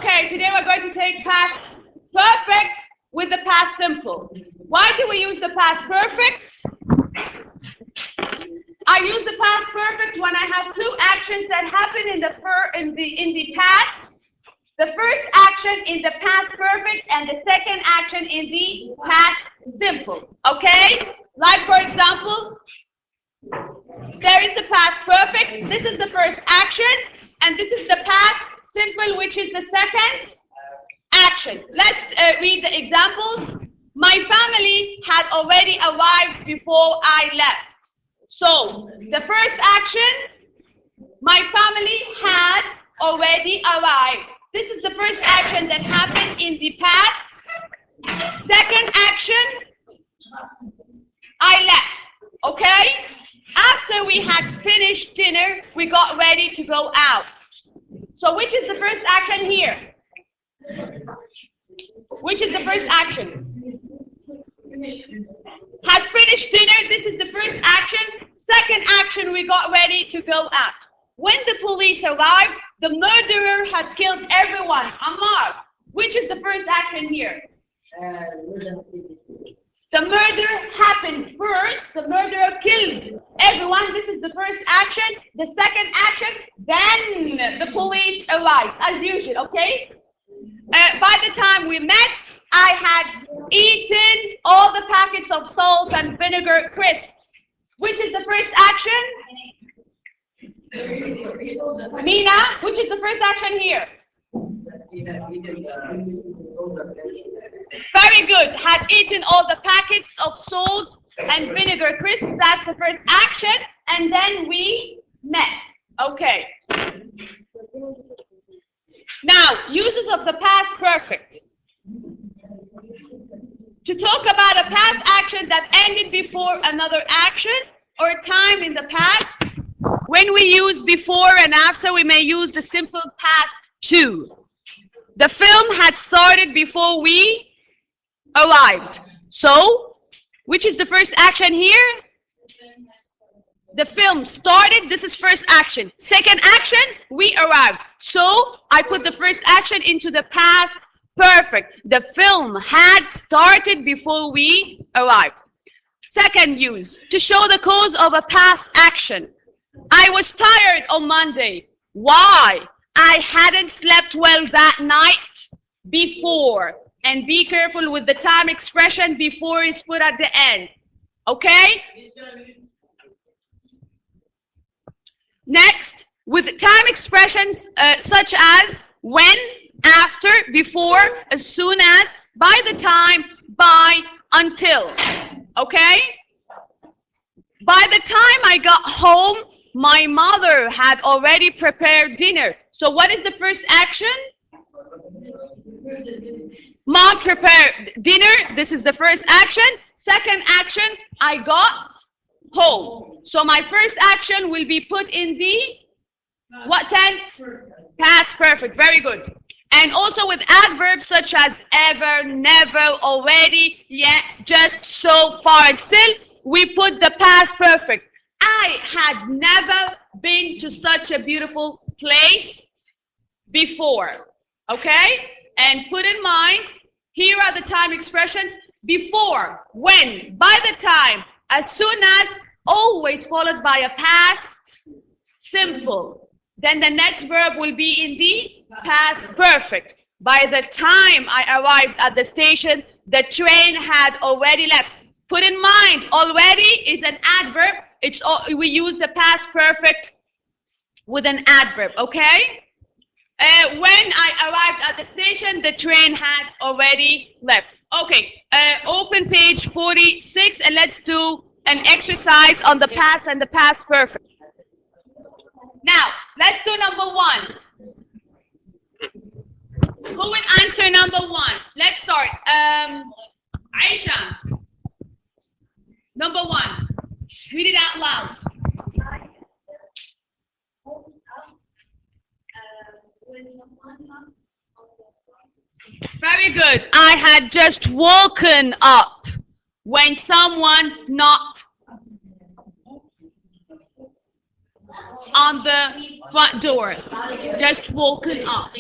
Okay, today we're going to take past perfect with the past simple. Why do we use the past perfect? I use the past perfect when I have two actions that happen in the past. The first action in the past perfect and the second action in the past simple. Okay? Like for example, there is the past perfect. This is the first action, and this is the past simple, which is the second action. Let's read the examples. My family had already arrived before I left. So, the first action, my family had already arrived. This is the first action that happened in the past. Second action, I left. Okay? After we had finished dinner, we got ready to go out. So which is the first action here? Which is the first action? Had finished dinner, this is the first action. Second action, we got ready to go out. When the police arrived, the murderer had killed everyone. Ammar, which is the first action here? The murder happened first. The murderer killed everyone. This is the first action. The second action, then the police arrived, as usual, okay? By the time we met, I had eaten all the packets of salt and vinegar crisps. Which is the first action? Mina, which is the first action here? Very good. Had eaten all the packets of salt and vinegar crisps. That's the first action. And then we met. Okay. Now, uses of the past perfect. To talk about a past action that ended before another action or a time in the past, when we use before and after, we may use the simple past too. The film had started before we arrived. So, which is the first action here? The film started, this is first action. Second action, we arrived. So, I put the first action into the past perfect. The film had started before we arrived. Second use, to show the cause of a past action. I was tired on Monday. Why? I hadn't slept well that night before. And be careful with the time expression before is put at the end. Okay? Next, with time expressions such as when, after, before, as soon as, by the time, by, until. Okay? By the time I got home, my mother had already prepared dinner. So what is the first action? Mom prepared dinner. This is the first action. Second action, I got home. So my first action will be put in the what tense? Past perfect. Very good. And also with adverbs such as ever, never, already, yet, just, so, far, and still, we put the past perfect. I had never been to such a beautiful place before. Okay? And put in mind, here are the time expressions. Before, when, by the time, as soon as, always followed by a past simple. Then the next verb will be in the past perfect. By the time I arrived at the station, the train had already left. Put in mind, already is an adverb. We use the past perfect with an adverb, okay? When I arrived at the station, the train had already left. Okay, open page 46 and let's do an exercise on the past and the past perfect. Now, let's do number one. Who will answer number one? Let's start. Aisha. Number one. Read it out loud. Very good. I had just woken up when someone knocked on the front door. Just woken up.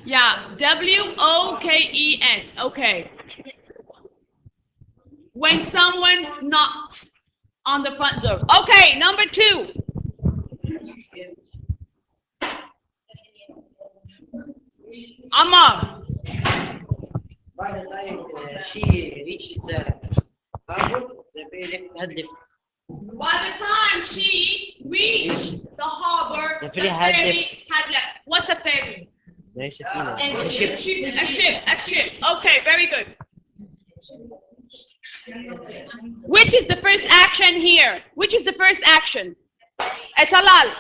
Yeah, WOKEN. Okay. When someone knocked on the front door. Okay, number 2. Ammar. By the time she reaches the harbor, the ferry left. By the time she reached the harbor, The the ferry had ferry had left. What's a ferry? There's a A ship. ship. A ship. Okay, very good. Which is the first action here? Which is the first action? Etalal.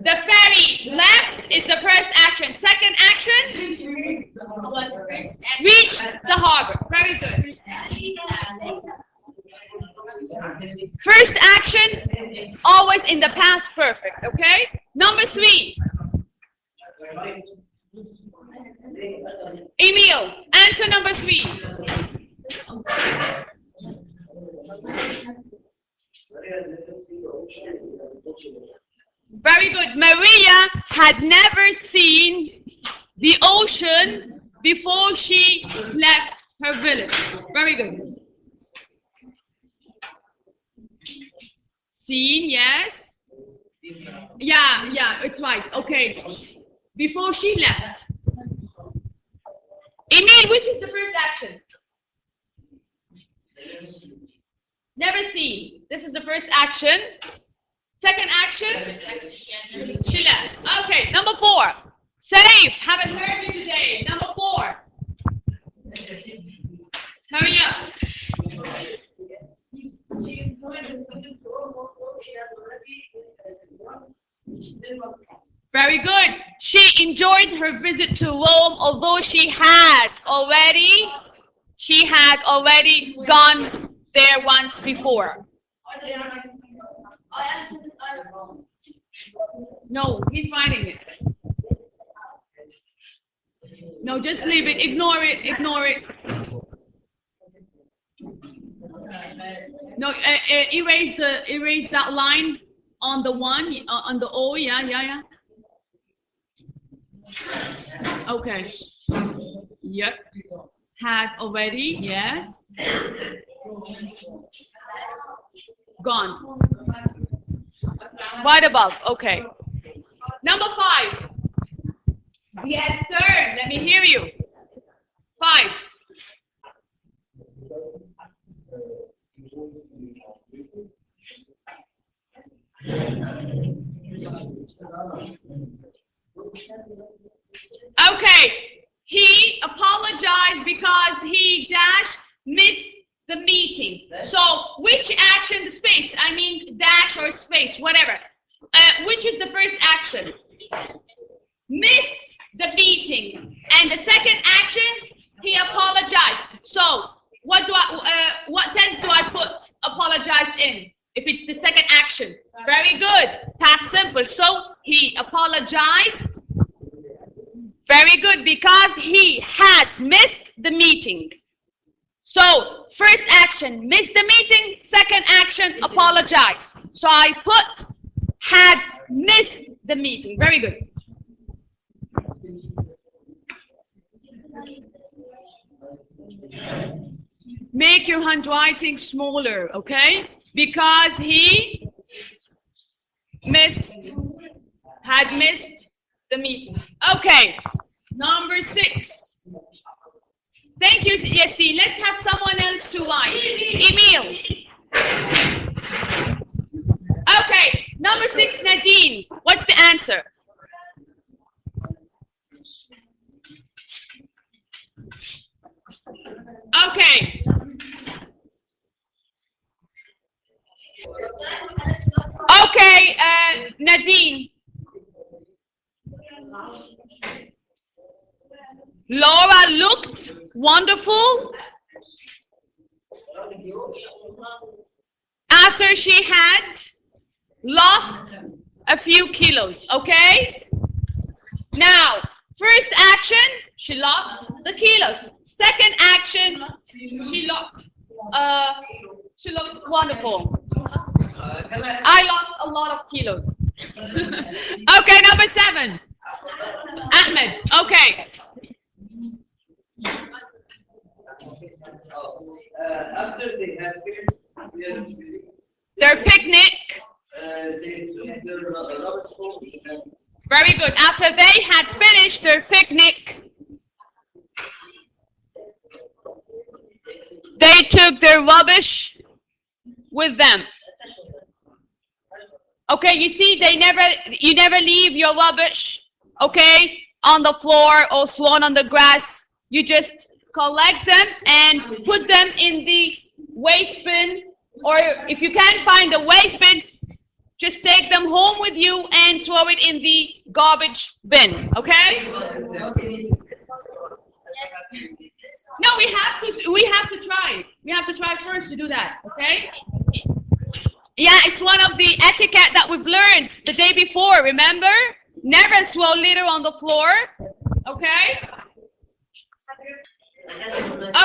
The ferry left is the first action. Second action? Reach the harbor. Very good. First action, always in the past perfect, okay? Number 3. Emil, answer number 3. Very good. Maria had never seen the ocean before she left her village. Very good. Seen, yes. Yeah, it's right. Okay. Before she left. Emil, which is the first action? Never seen. This is the first action. Second action? She left. Okay, number 4. Saif, haven't heard you today. Number 4. Hurry up. Very good. She enjoyed her visit to Rome, although she had already gone there once before. No, he's writing it. No, just leave it. Ignore it. No, erase that line on the 1, on the O. Yeah. Okay. Yep. Had already. Yes. Gone. Right above. Okay. Number 5. Yes, sir. Let me hear you. 5. Okay. He apologized because he missed the meeting. So which action, the space, I mean dash or space, whatever. Which is the first action? Missed the meeting. And the second action, he apologized. So what tense do I put apologize in if it's the second action? Very good. Past simple. So he apologized. Very good, because he had missed the meeting. So first action, missed the meeting. Second action, apologized. So I put had missed the meeting. Very good. Make your handwriting smaller, okay? Because he had missed the meeting. Okay, number 6. Thank you, Yassi. Let's have someone else to write. Emil. Okay, number 6, Nadine. What's the answer? Okay. Okay, Nadine. Laura looked wonderful after she had lost a few kilos, okay? Now, first action, she lost the kilos. Second action, she looked wonderful. I lost a lot of kilos. Okay, number 7. Ahmed, okay. After they had Their picnic. they took their rubbish home. Very good. After they had finished their picnic, they took their rubbish with them. Okay, you see, you never leave your rubbish, okay, on the floor or thrown on the grass. You just collect them and put them in the waste bin, or if you can't find the waste bin, just take them home with you and throw it in the garbage bin, okay? No, we have to try. We have to try first to do that, okay? Yeah, it's one of the etiquette that we've learned the day before, remember? Never throw litter on the floor, okay?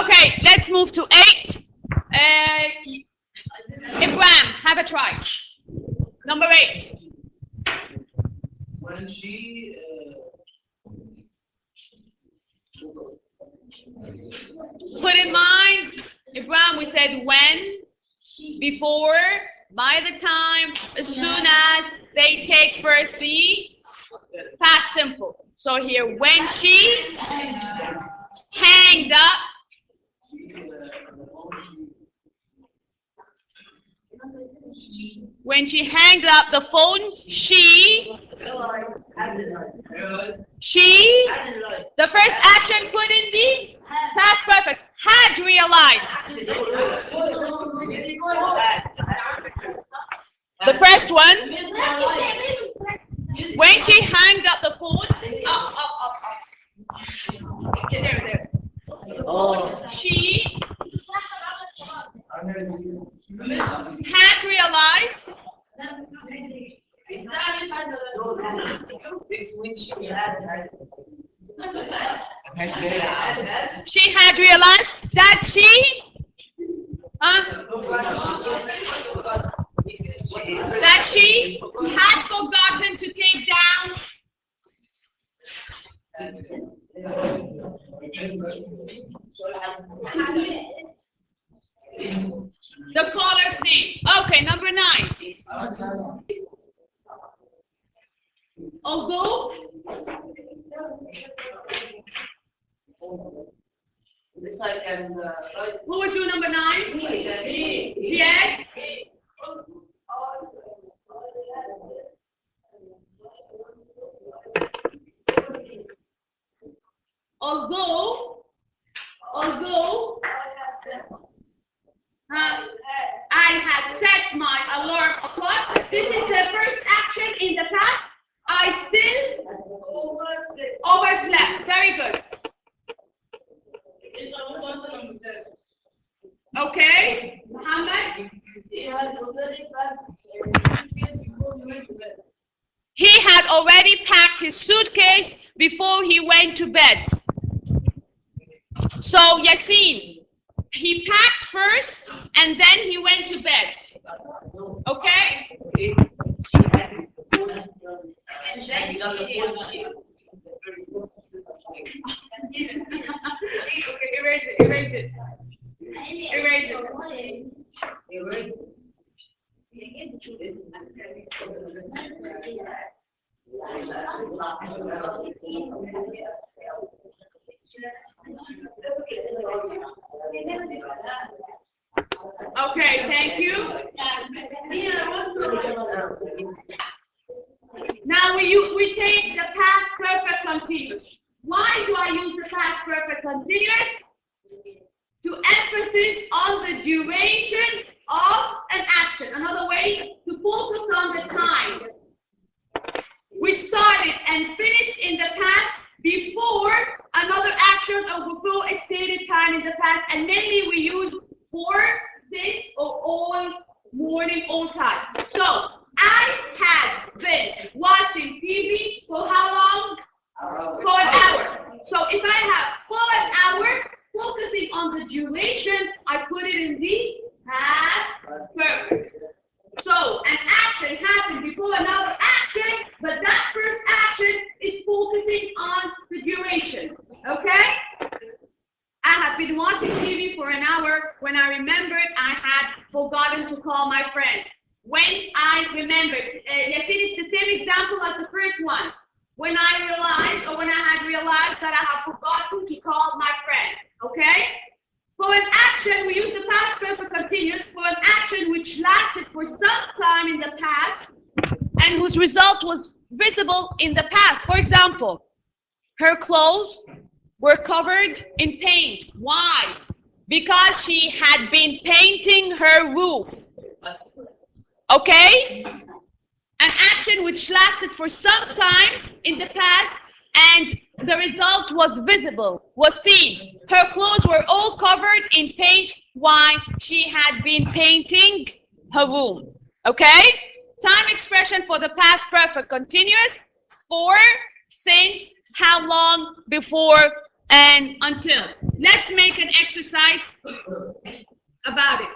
Okay, let's move to 8. Ibrahim, have a try. Number 8. When she put in mind, Ibrahim, we said when, before, by the time, as soon as. They take first the past simple. So here, when she hanged up, the phone, the first action put in the past perfect, had realized. The first one, when she hanged up the phone, up. There. She had realized. She had realized that she had forgotten to take down the caller's name. Okay, number 9. Although who would do number 9? Yes. Although I had set my alarm clock. This is the first action in the past. I still overslept. Very good. Okay, Muhammad. He had already packed his suitcase before he went to bed. So Yasin, he packed first and then he went to bed. Okay? Erase it. Okay, thank you. Now we take the past perfect continuous. Why do I use the past perfect continuous? To emphasis on the duration of an action. Another way to focus on the time, which started and finished in the past before another action or before a stated time in the past. And mainly we use for, since, or all, morning, all time. So I had been watching TV for how long? For an hour. So if I have for an hour, focusing on the duration, I put it in the past perfect. So an action happened before another action, but that first action is focusing on the duration. Okay? I have been watching TV for an hour. When I remembered, I had forgotten to call my friend. When I remembered, it's the same example as the first one. When I realized, or when I had realized that I had forgotten to call my friend. Okay? For an action, we use the past perfect continuous for an action which lasted for some time in the past and whose result was visible in the past. For example, her clothes were covered in paint. Why? Because she had been painting her roof. Okay? An action which lasted for some time in the past and the result was visible, was seen. Her clothes were all covered in paint. Why? She had been painting her room. Okay? Time expression for the past perfect continuous. For, since, how long, before, and until. Let's make an exercise about it.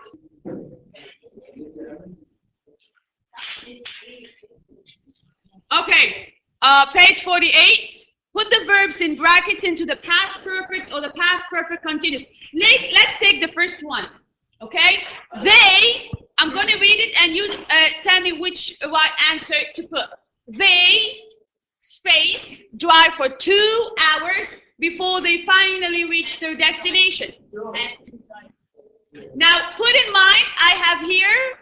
Okay, page 48. Put the verbs in brackets into the past perfect or the past perfect continuous. Let's take the first one. Okay? They, I'm going to read it and you tell me which right answer to put. They, space, drive for 2 hours before they finally reach their destination. Now, put in mind, I have here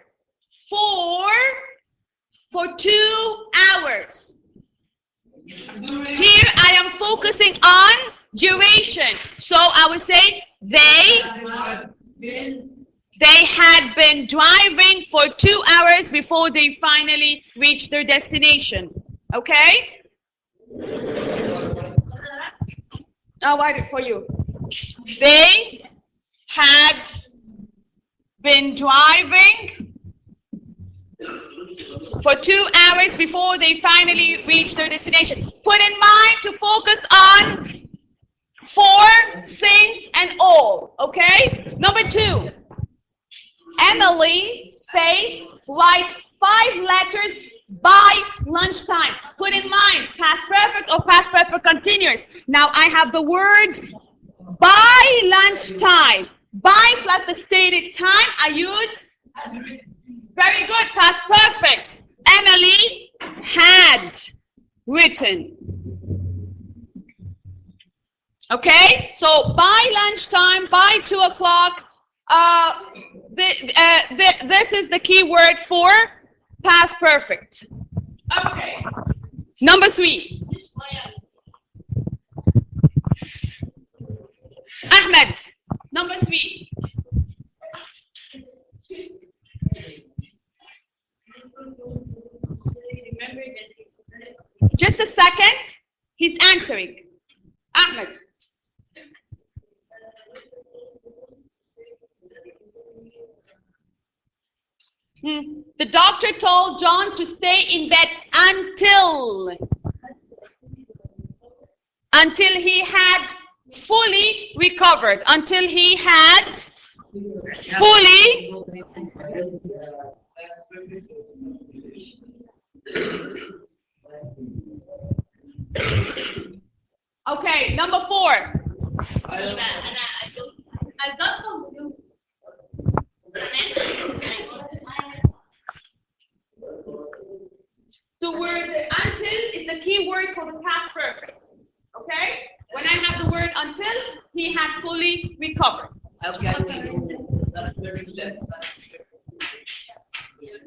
for 2 hours. Here I am focusing on duration. So I will say they had been driving for 2 hours before they finally reached their destination. Okay? I'll write it for you. They had been driving for 2 hours before they finally reached their destination. Put in mind to focus on for, since, and all. Okay? Number 2. Emily, space, write 5 letters by lunchtime. Put in mind, past perfect or past perfect continuous. Now I have the word by lunchtime. By plus the stated time, I use very good, past perfect. Emily had written. Okay, so by lunchtime, by 2 o'clock, this is the key word for past perfect. Okay. Number 3. Ahmed, number 3. Just a second. He's answering. Ahmed. The doctor told John to stay in bed until he had fully recovered. Until he had fully Okay, number 4. The word until is the key word for the past perfect. Okay? When I have the word until, he had fully recovered.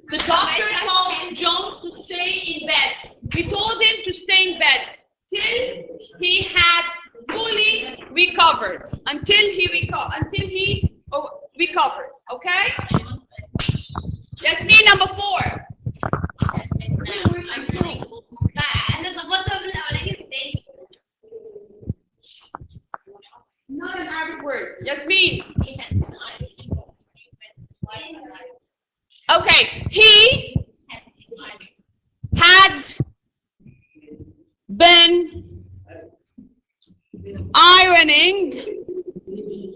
The doctor told John to stay in bed. We told him to stay in bed till he had fully recovered. Until he recovered. Okay? Yasmin, number 4. Not an Arabic word. Yasmin. Okay. He morning.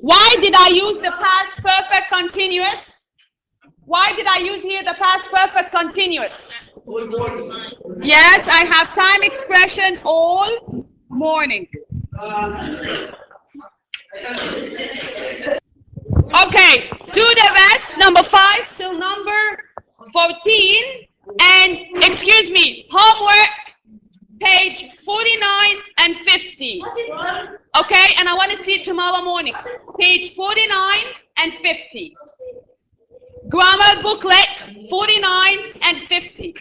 Why did I use the past perfect continuous? Why did I use here the past perfect continuous? Yes, I have time expression all morning. Okay, do the rest, number 5 till number 14. And, excuse me, homework, page 49 and 50. Okay, and I want to see it tomorrow morning. Page 49 and 50. Grammar booklet 49 and 50.